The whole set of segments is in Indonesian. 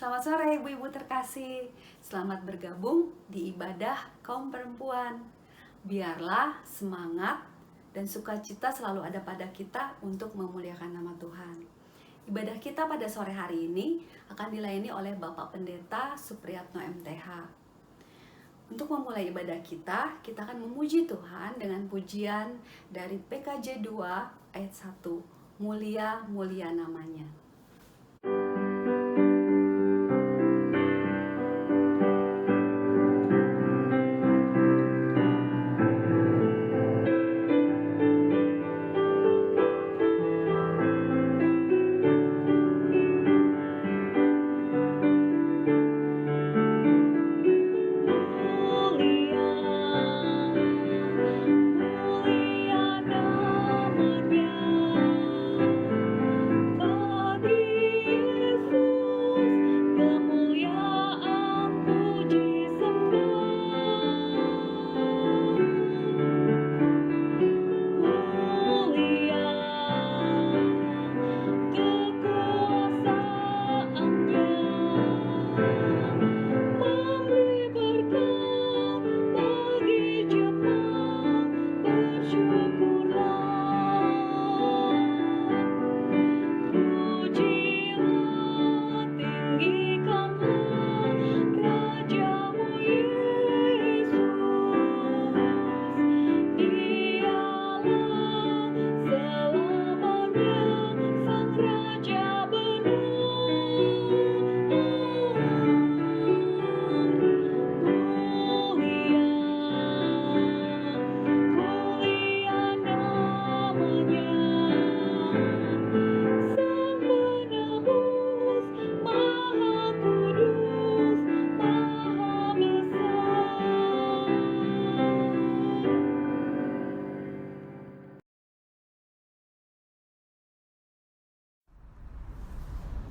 Selamat sore ibu-ibu terkasih. Selamat bergabung di ibadah kaum perempuan. Biarlah semangat dan sukacita selalu ada pada kita untuk memuliakan nama Tuhan. Ibadah kita pada sore hari ini akan dilayani oleh Bapak Pendeta Supriyatno MTH. Untuk memulai ibadah kita akan memuji Tuhan dengan pujian dari PKJ 2 ayat 1. Mulia-mulia namanya.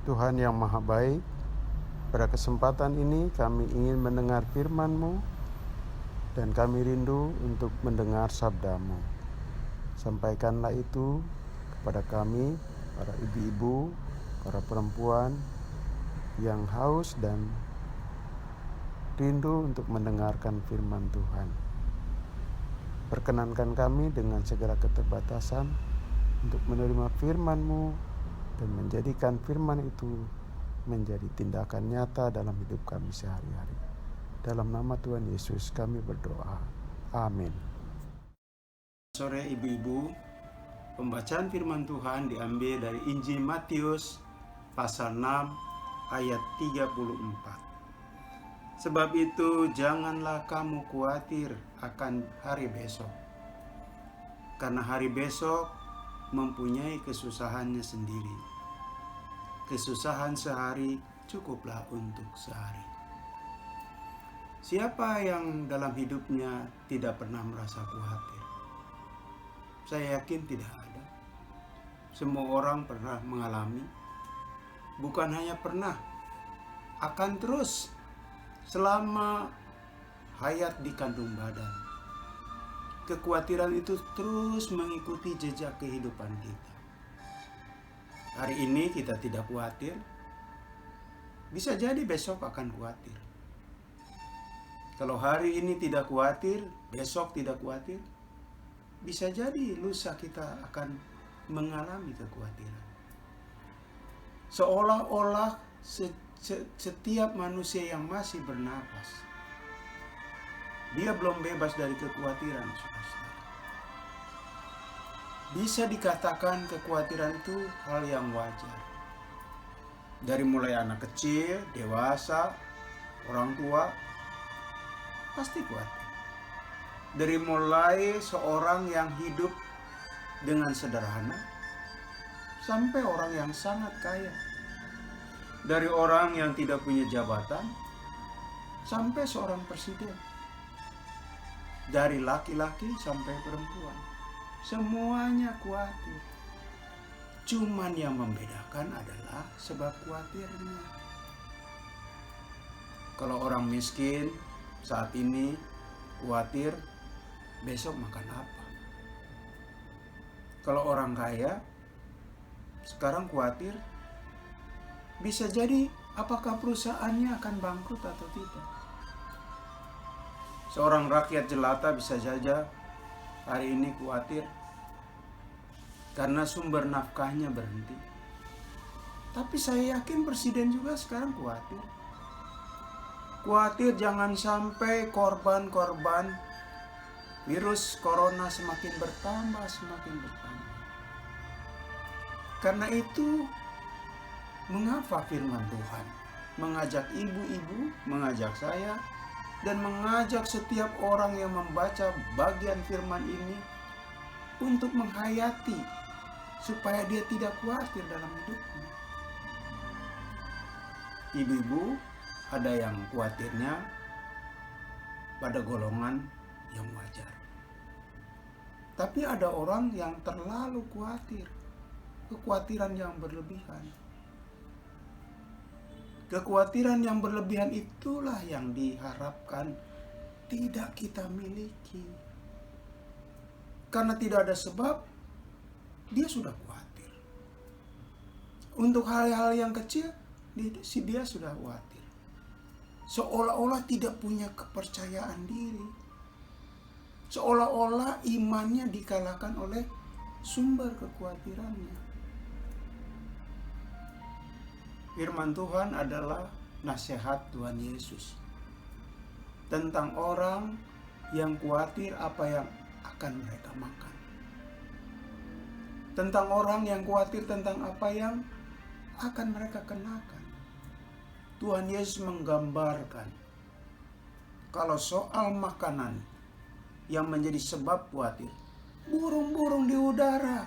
Tuhan yang Maha Baik, pada kesempatan ini kami ingin mendengar firman-Mu dan kami rindu untuk mendengar sabda-Mu. Sampaikanlah itu kepada kami, para ibu-ibu, para perempuan yang haus dan rindu untuk mendengarkan firman Tuhan. Perkenankan kami dengan segala keterbatasan untuk menerima firman-Mu dan menjadikan firman itu menjadi tindakan nyata dalam hidup kami sehari-hari. Dalam nama Tuhan Yesus kami berdoa. Amin. Sore ibu-ibu, pembacaan firman Tuhan diambil dari Injil Matius pasal 6 ayat 34. Sebab itu janganlah kamu khawatir akan hari besok, karena hari besok mempunyai kesusahannya sendiri. Kesusahan sehari cukuplah untuk sehari. Siapa yang dalam hidupnya tidak pernah merasa khawatir? Saya yakin tidak ada. Semua orang pernah mengalami, bukan hanya pernah, akan terus selama hayat di kandung badan. Kekhawatiran itu terus mengikuti jejak kehidupan kita. Hari ini kita tidak khawatir, bisa jadi besok akan khawatir. Kalau hari ini tidak khawatir, besok tidak khawatir, bisa jadi lusa kita akan mengalami kekhawatiran. Seolah-olah setiap manusia yang masih bernapas, dia belum bebas dari kekhawatiran. Bisa dikatakan kekhawatiran itu hal yang wajar. Dari mulai anak kecil, dewasa, orang tua, pasti khawatir. Dari mulai seorang yang hidup dengan sederhana, sampai orang yang sangat kaya. Dari orang yang tidak punya jabatan, sampai seorang presiden. Dari laki-laki sampai perempuan, semuanya khawatir. Cuman yang membedakan adalah sebab khawatirnya. Kalau orang miskin saat ini khawatir besok makan apa. Kalau orang kaya sekarang khawatir bisa jadi apakah perusahaannya akan bangkrut atau tidak. Seorang rakyat jelata bisa saja hari ini khawatir karena sumber nafkahnya berhenti. Tapi saya yakin presiden juga sekarang khawatir. Khawatir jangan sampai korban-korban virus corona semakin bertambah. Karena itu, mengapa firman Tuhan mengajak ibu-ibu, mengajak saya, dan mengajak setiap orang yang membaca bagian firman ini untuk menghayati supaya dia tidak khawatir dalam hidupnya. Ibu-ibu, ada yang khawatirnya pada golongan yang wajar. Tapi ada orang yang terlalu khawatir, kekhawatiran yang berlebihan. Kekhawatiran yang berlebihan itulah yang diharapkan tidak kita miliki. Karena tidak ada sebab, dia sudah khawatir. Untuk hal-hal yang kecil, dia sudah khawatir. Seolah-olah tidak punya kepercayaan diri. Seolah-olah imannya dikalahkan oleh sumber kekhawatirannya. Firman Tuhan adalah nasihat Tuhan Yesus tentang orang yang khawatir apa yang akan mereka makan. Tentang orang yang khawatir tentang apa yang akan mereka kenakan. Tuhan Yesus menggambarkan kalau soal makanan yang menjadi sebab khawatir. Burung-burung di udara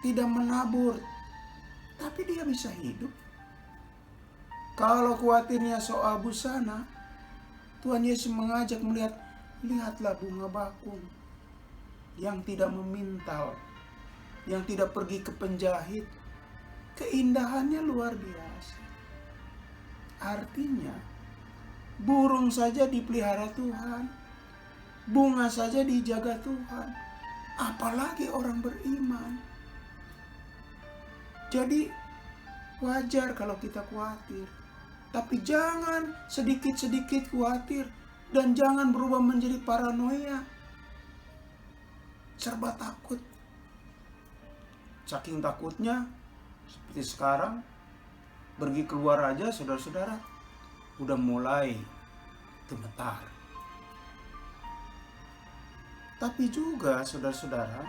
tidak menabur, tapi dia bisa hidup. Kalau khawatirnya soal busana, Tuhan Yesus mengajak melihat, lihatlah bunga bakung yang tidak memintal, yang tidak pergi ke penjahit. Keindahannya luar biasa. Artinya, burung saja dipelihara Tuhan, bunga saja dijaga Tuhan, apalagi orang beriman. Jadi, wajar kalau kita khawatir. Tapi jangan sedikit-sedikit khawatir dan jangan berubah menjadi paranoia. Serba takut. Saking takutnya, seperti sekarang, pergi keluar aja saudara-saudara, udah mulai gemetar. Tapi juga saudara-saudara,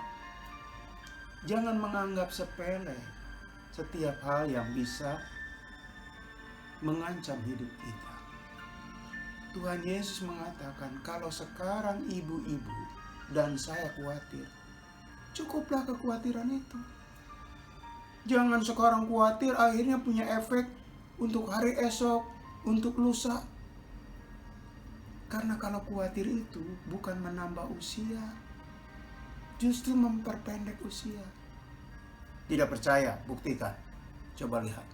jangan menganggap sepele setiap hal yang bisa mengancam hidup kita. Tuhan Yesus mengatakan kalau sekarang ibu-ibu dan saya khawatir, cukuplah kekhawatiran itu. Jangan sekarang khawatir akhirnya punya efek untuk hari esok, untuk lusa. Karena kalau khawatir itu bukan menambah usia, justru memperpendek usia. Tidak percaya? Buktikan. Coba lihat.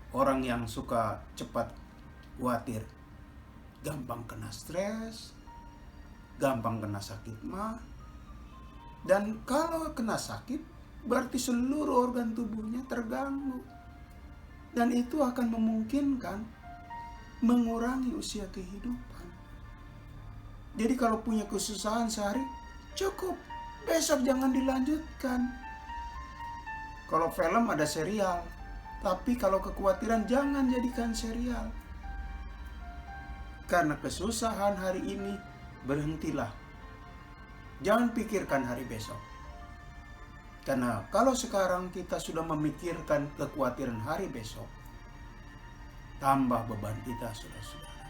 Orang yang suka cepat khawatir, gampang kena stres, gampang kena sakit mah. Dan kalau kena sakit, berarti seluruh organ tubuhnya terganggu. Dan itu akan memungkinkan mengurangi usia kehidupan. Jadi kalau punya kesusahan sehari, cukup. Besok jangan dilanjutkan. Kalau film ada serial. Tapi kalau kekhawatiran jangan jadikan serial. Karena kesusahan hari ini, berhentilah. Jangan pikirkan hari besok. Karena kalau sekarang kita sudah memikirkan kekhawatiran hari besok, tambah beban kita, saudara-saudara.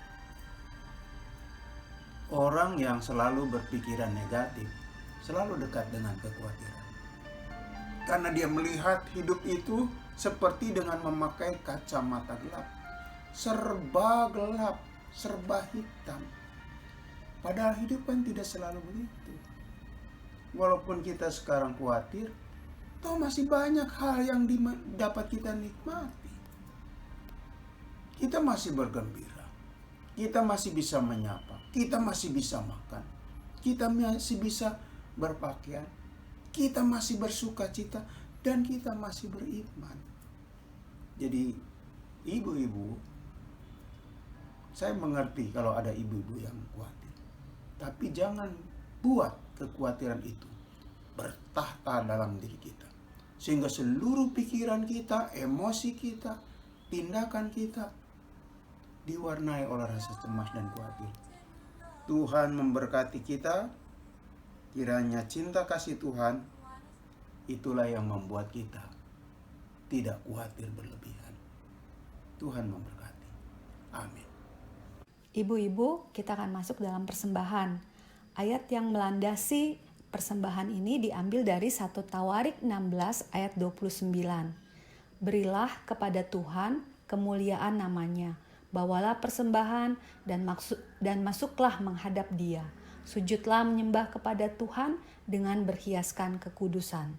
Orang yang selalu berpikiran negatif, selalu dekat dengan kekhawatiran. Karena dia melihat hidup itu seperti dengan memakai kacamata gelap. Serba gelap, serba hitam. Padahal hidup kan tidak selalu begitu. Walaupun kita sekarang khawatir, toh masih banyak hal yang dapat kita nikmati. Kita masih bergembira. Kita masih bisa menyapa. Kita masih bisa makan. Kita masih bisa berpakaian. Kita masih bersuka cita. Dan kita masih beriman. Jadi ibu-ibu, saya mengerti kalau ada ibu-ibu yang khawatir. Tapi jangan buat kekhawatiran itu bertahta dalam diri kita. Sehingga seluruh pikiran kita, emosi kita, tindakan kita diwarnai oleh rasa cemas dan khawatir. Tuhan memberkati kita. Kiranya cinta kasih Tuhan itulah yang membuat kita tidak khawatir berlebihan. Tuhan memberkati. Amin. Ibu-ibu, kita akan masuk dalam persembahan. Ayat yang melandasi persembahan ini diambil dari 1 Tawarik 16 ayat 29. Berilah kepada Tuhan kemuliaan namanya. Bawalah persembahan dan masuklah menghadap Dia. Sujudlah menyembah kepada Tuhan dengan berhiaskan kekudusan.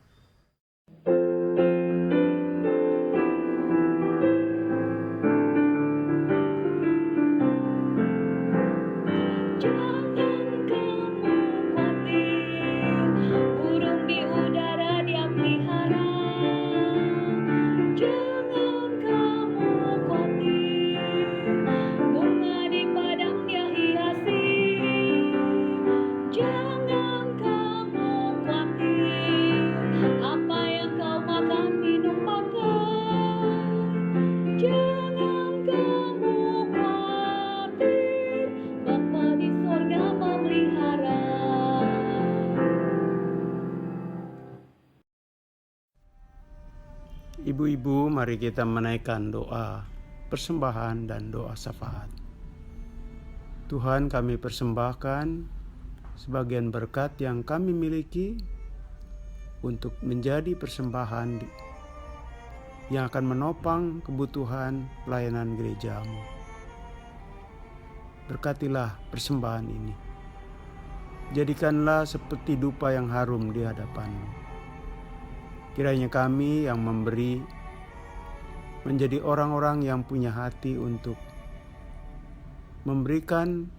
Ibu-ibu, mari kita menaikkan doa persembahan dan doa syafaat. Tuhan, kami persembahkan sebagian berkat yang kami miliki untuk menjadi persembahan yang akan menopang kebutuhan pelayanan gereja-Mu. Berkatilah persembahan ini. Jadikanlah seperti dupa yang harum di hadapan-Mu. Kiranya kami yang memberi menjadi orang-orang yang punya hati untuk memberikan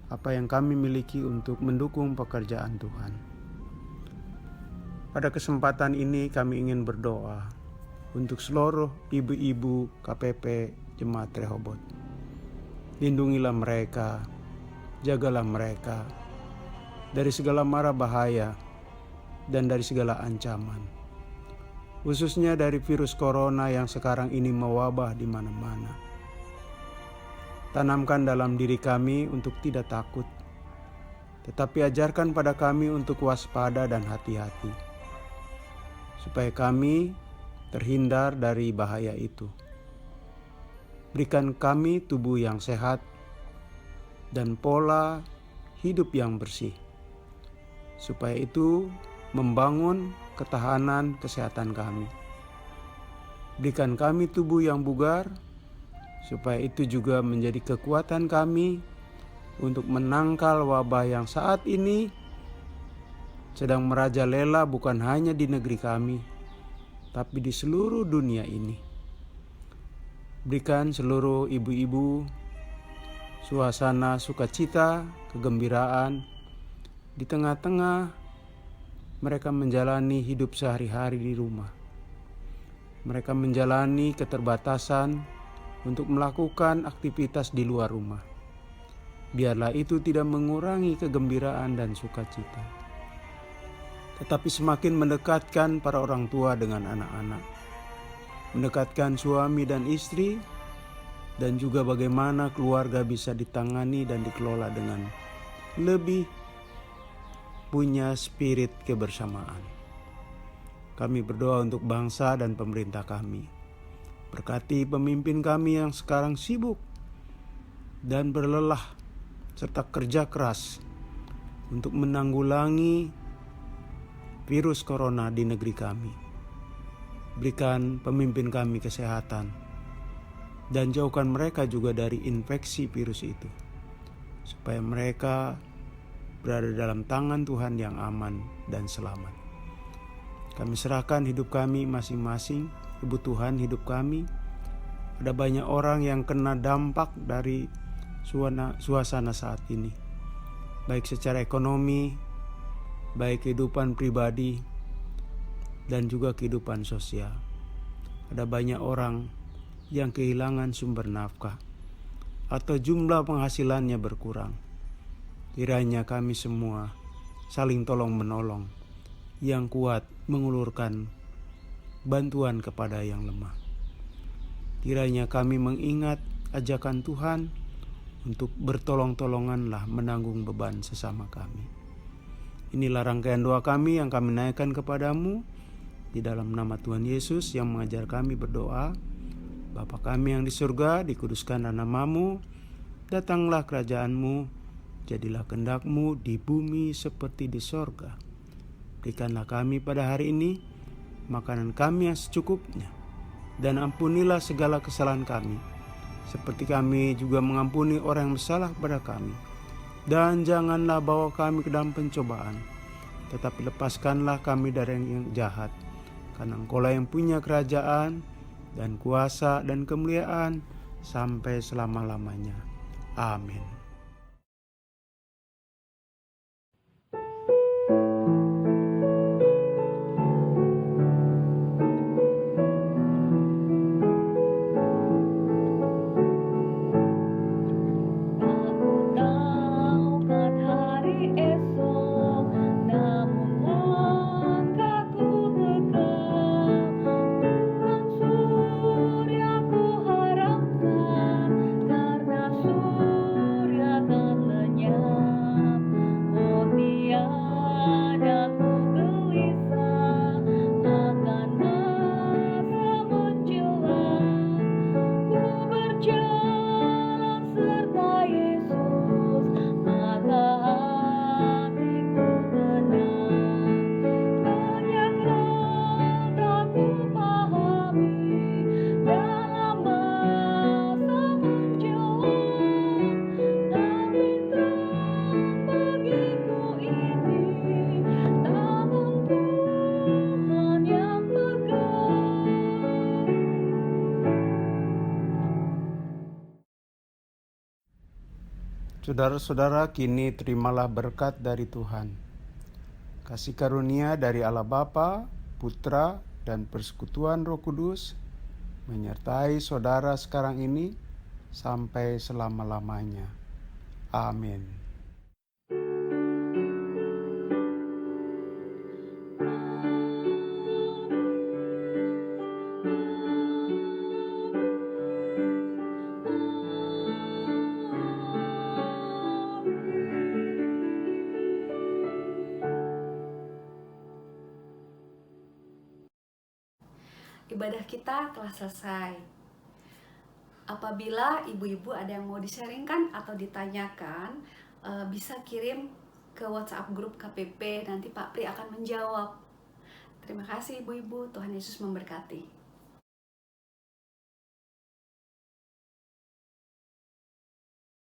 apa yang kami miliki untuk mendukung pekerjaan Tuhan. Pada kesempatan ini kami ingin berdoa untuk seluruh ibu-ibu KPP Jemaat Rehoboth. Lindungilah mereka, jagalah mereka dari segala mara bahaya dan dari segala ancaman, khususnya dari virus corona yang sekarang ini mewabah di mana-mana. Tanamkan dalam diri kami untuk tidak takut, tetapi ajarkan pada kami untuk waspada dan hati-hati, supaya kami terhindar dari bahaya itu. Berikan kami tubuh yang sehat dan pola hidup yang bersih, supaya itu membangun ketahanan kesehatan kami. Berikan kami tubuh yang bugar, supaya itu juga menjadi kekuatan kami untuk menangkal wabah yang saat ini sedang merajalela bukan hanya di negeri kami, tapi di seluruh dunia ini. Berikan seluruh ibu-ibu suasana sukacita, kegembiraan di tengah-tengah mereka menjalani hidup sehari-hari di rumah. Mereka menjalani keterbatasan untuk melakukan aktivitas di luar rumah. Biarlah itu tidak mengurangi kegembiraan dan sukacita, tetapi semakin mendekatkan para orang tua dengan anak-anak, mendekatkan suami dan istri, dan juga bagaimana keluarga bisa ditangani dan dikelola dengan lebih punya spirit kebersamaan. Kami berdoa untuk bangsa dan pemerintah kami. Berkati pemimpin kami yang sekarang sibuk dan berlelah serta kerja keras untuk menanggulangi virus corona di negeri kami. Berikan pemimpin kami kesehatan dan jauhkan mereka juga dari infeksi virus itu, supaya mereka berada dalam tangan Tuhan yang aman dan selamat. Kami serahkan hidup kami masing-masing, kebutuhan hidup kami. Ada banyak orang yang kena dampak dari suasana saat ini, baik secara ekonomi, baik kehidupan pribadi, dan juga kehidupan sosial. Ada banyak orang yang kehilangan sumber nafkah atau jumlah penghasilannya berkurang. Kiranya kami semua saling tolong-menolong, yang kuat mengulurkan bantuan kepada yang lemah. Kiranya kami mengingat ajakan Tuhan untuk bertolong-tolonganlah menanggung beban sesama kami. Inilah rangkaian doa kami yang kami naikkan kepadamu di dalam nama Tuhan Yesus yang mengajar kami berdoa. Bapa kami yang di surga, dikuduskanlah namamu, datanglah kerajaanmu, jadilah kehendak-Mu di bumi seperti di sorga. Berikanlah kami pada hari ini makanan kami yang secukupnya, dan ampunilah segala kesalahan kami, seperti kami juga mengampuni orang yang bersalah kepada kami. Dan janganlah bawa kami ke dalam pencobaan, tetapi lepaskanlah kami dari yang jahat. Karena Engkau-lah yang punya kerajaan dan kuasa dan kemuliaan sampai selama-lamanya. Amin. Saudara-saudara, kini terimalah berkat dari Tuhan. Kasih karunia dari Allah Bapa, Putra, dan persekutuan Roh Kudus menyertai saudara sekarang ini sampai selama-lamanya. Amin. Ibadah kita telah selesai. Apabila ibu-ibu ada yang mau di-sharingkan atau ditanyakan, bisa kirim ke WhatsApp grup KPP, nanti Pak Pri akan menjawab. Terima kasih ibu-ibu, Tuhan Yesus memberkati.